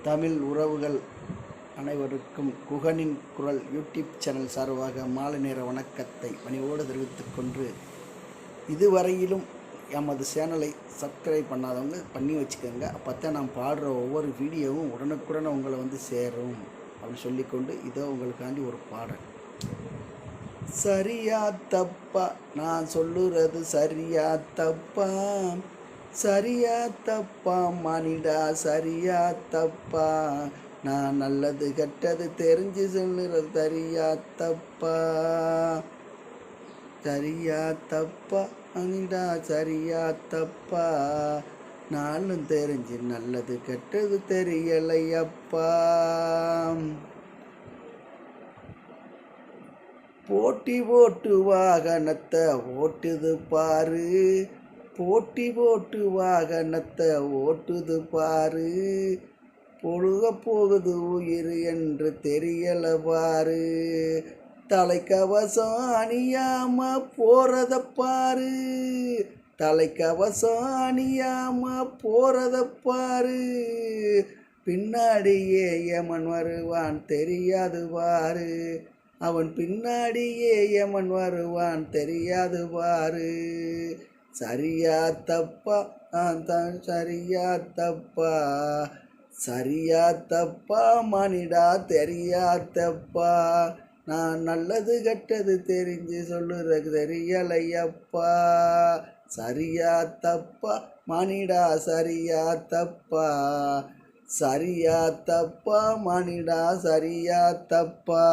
தமிழ் உறவுகள் அனைவருக்கும் குகனின் குரல் யூடியூப் சேனல் சார்பாக மாலை நேர வணக்கத்தை பணிவோடு தெரிவித்துக் கொண்டு, இதுவரையிலும் எமது சேனலை சப்ஸ்கிரைப் பண்ணாதவங்க பண்ணி வச்சுக்கோங்க. அப்போ தான் நான் பாடுற ஒவ்வொரு வீடியோவும் உடனுக்குடன் உங்களை சேரும் அப்படின்னு சொல்லிக்கொண்டு, இதோ உங்களுக்காண்டி ஒரு பாடல். சரியா தப்பா நான் சொல்லுறது, சரியா தப்பா, சரியா தப்பா மனிடா, சரியா தப்பா, நான் நல்லது கெட்டது தெரிஞ்சு சொல்லுறது, சரியா தப்பா, சரியா தப்பா மனிடா, சரியா தப்பா, நானும் தெரிஞ்சு நல்லது கெட்டது தெரியலையப்பா. போட்டி போட்டு வாகனத்தை ஓட்டுது பாரு, போட்டி போட்டு வாகனத்தை ஓட்டுது பாரு, பொழுக போகுது உயிர் என்று தெரியல பாரு, தலைக்கவசம் அணியாம போறத பாரு, தலைக்கவசம் அணியாம போறத பாரு, பின்னாடியே எமன் வருவான் தெரியாது பாரு, அவன் பின்னாடியே எமன் வருவான் தெரியாது பாரு, சரியா தப்பா நான் தான் சரியா தப்பா, சரியா தப்பா மனிடா, தெரியா தப்பா, நான் நல்லது கெட்டது தெரிஞ்சு சொல்லுறது தெரியலையப்பா, சரியா தப்பா மனிடா, சரியா தப்பா, சரியா தப்பா மனிடா, சரியா தப்பா.